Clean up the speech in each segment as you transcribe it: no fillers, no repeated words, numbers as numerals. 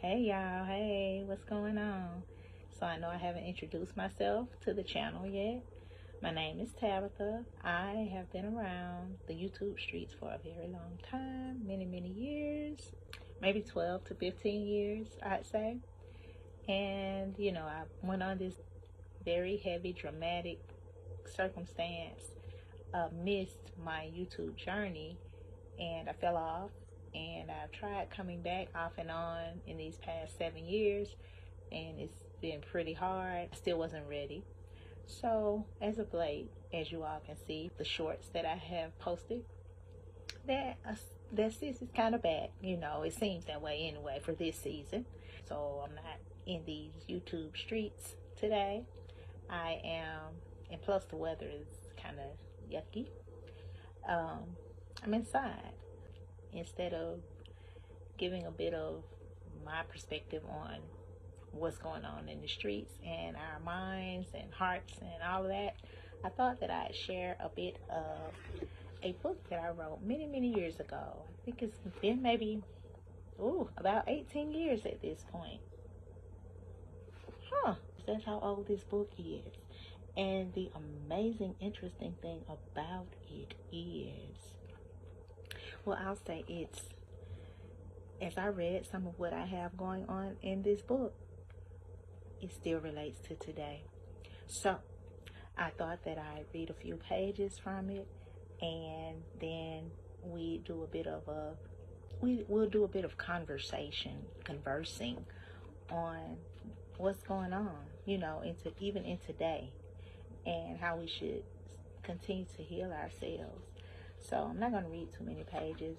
Hey y'all, hey, what's going on? So I know I haven't introduced myself to the channel yet. My name is Tabitha. I have been around the YouTube streets for a very long time, many years, maybe 12 to 15 years, I'd say. And, I went on this very heavy, dramatic circumstance amidst my YouTube journey, and I fell off. And I've tried coming back off and on in these past 7 years, and it's been pretty hard. I still wasn't ready. So as of late, as you all can see, the shorts that I have posted, that season's kind of bad. It seems that way anyway for this season. So I'm not in these YouTube streets today. I am, and plus the weather is kind of yucky. I'm inside. Instead of giving a bit of my perspective on what's going on in the streets and our minds and hearts and all of that, I thought that I'd share a bit of a book that I wrote many years ago. I think it's been maybe about 18 years at this point. That's how old this book is. And the amazing, interesting thing about it is, well, I'll say it's, as I read some of what I have going on in this book, it still relates to today. So I thought that I'd read a few pages from it, and then we'll do a bit of conversing on what's going on, even in today, and how we should continue to heal ourselves. So I'm not going to read too many pages.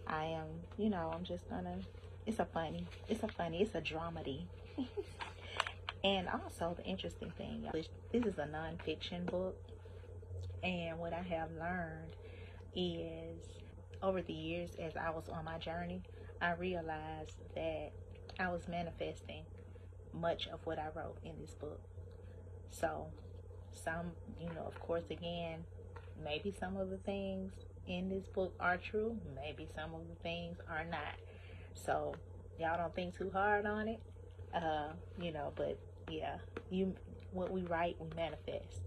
I am, I'm just gonna, it's a dramedy. And also the interesting thing, this is a non-fiction book, and what I have learned is, over the years as I was on my journey, I realized that I was manifesting much of what I wrote in this book. So some, of course, again, maybe some of the things in this book are true, maybe some of the things are not. So y'all don't think too hard on it. But yeah, what we write, we manifest.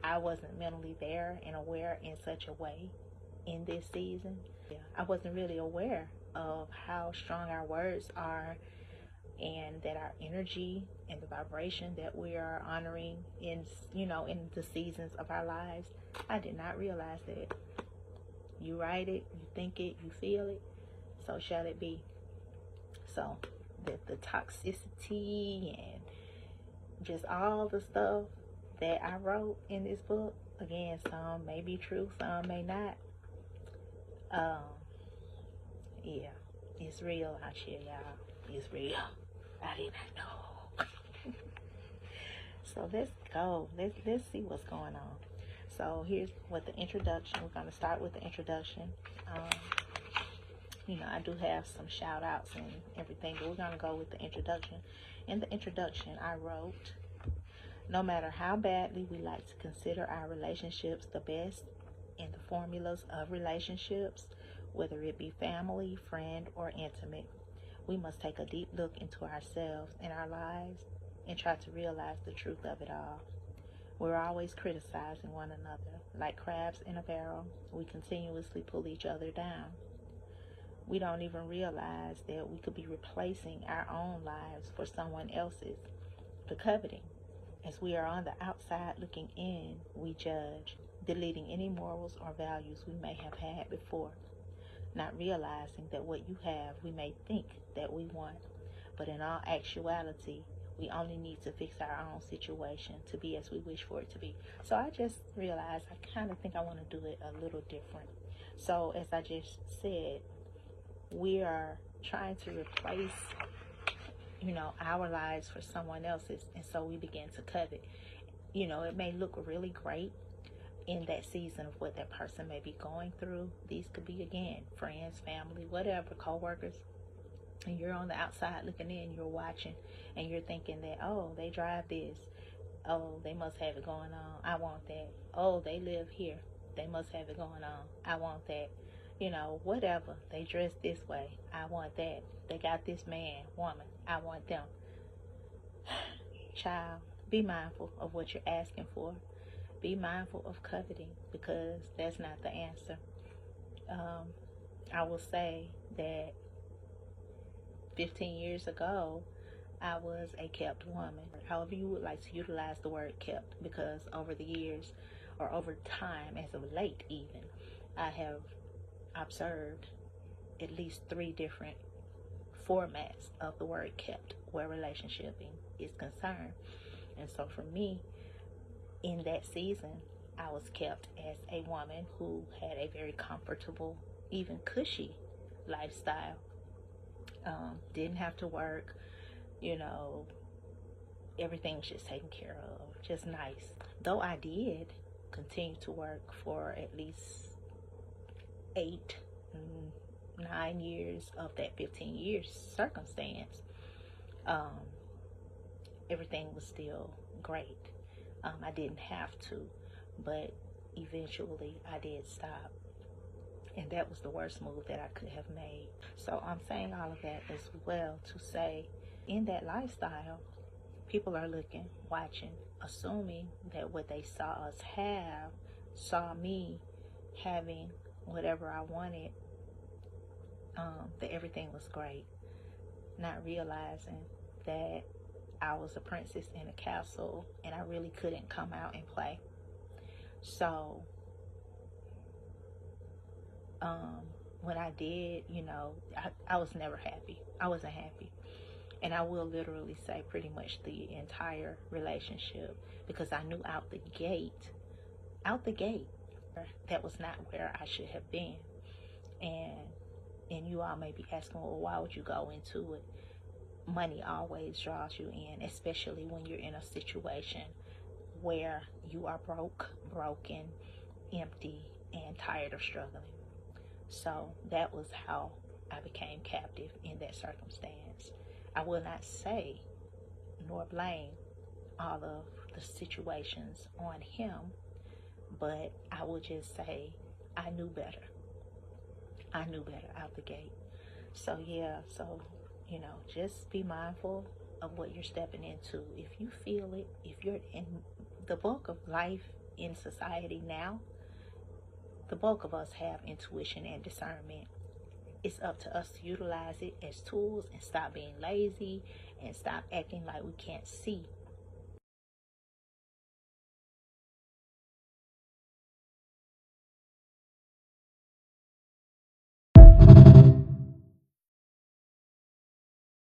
I wasn't mentally there and aware in such a way in this season. I wasn't really aware of how strong our words are, and that our energy and the vibration that we are honoring in the seasons of our lives. I did not realize that. You write it, you think it, you feel it, so shall it be. So the toxicity and just all the stuff that I wrote in this book, again, some may be true, some may not. Yeah, it's real out here, y'all. It's real. I did not know. So let's go. Let's see what's going on. So here's what the introduction. We're gonna start with the introduction. I do have some shout outs and everything, but we're gonna go with the introduction. In the introduction, I wrote, no matter how badly we like to consider our relationships the best in the formulas of relationships, whether it be family, friend, or intimate, we must take a deep look into ourselves and our lives and try to realize the truth of it all. We're always criticizing one another. Like crabs in a barrel, we continuously pull each other down. We don't even realize that we could be replacing our own lives for someone else's. The coveting. As we are on the outside looking in, we judge, deleting any morals or values we may have had before, not realizing that what you have we may think that we want, but in all actuality, we only need to fix our own situation to be as we wish for it to be. So I just realized I kind of think I want to do it a little different. So as I just said, we are trying to replace, our lives for someone else's, and so we begin to covet. It may look really great in that season of what that person may be going through. These could be, again, friends, family, whatever, co-workers. And you're on the outside looking in, you're watching, and you're thinking that, oh, they drive this. Oh, they must have it going on. I want that. Oh, they live here. They must have it going on. I want that. You know, whatever. They dress this way. I want that. They got this man, woman. I want them. Child, be mindful of what you're asking for. Be mindful of coveting, because that's not the answer. I will say that 15 years ago, I was a kept woman. However you would like to utilize the word kept, because over the years, or over time, as of late even, I have observed at least 3 different formats of the word kept where relationshiping is concerned. And so for me, in that season, I was kept as a woman who had a very comfortable, even cushy lifestyle. Didn't have to work, you know, everything was just taken care of, just nice. Though I did continue to work for at least 8, 9 years of that 15 years circumstance, everything was still great. I didn't have to, but eventually I did stop. And that was the worst move that I could have made. So I'm saying all of that as well to say, in that lifestyle, people are looking, watching, assuming that what they saw us have, saw me having whatever I wanted, that everything was great. Not realizing that I was a princess in a castle and I really couldn't come out and play. So when I did, you know, I was never happy. I wasn't happy. And I will literally say pretty much the entire relationship, because I knew out the gate, that was not where I should have been. And you all may be asking, well, why would you go into it? Money always draws you in, especially when you're in a situation where you are broken, empty, and tired of struggling. So that was how I became captive in that circumstance. I will not say nor blame all of the situations on him, but I will just say I knew better. I knew better out the gate. So yeah, so, you know, just be mindful of what you're stepping into. If you feel it, if you're in the bulk of life in society now, the bulk of us have intuition and discernment. It's up to us to utilize it as tools and stop being lazy and stop acting like we can't see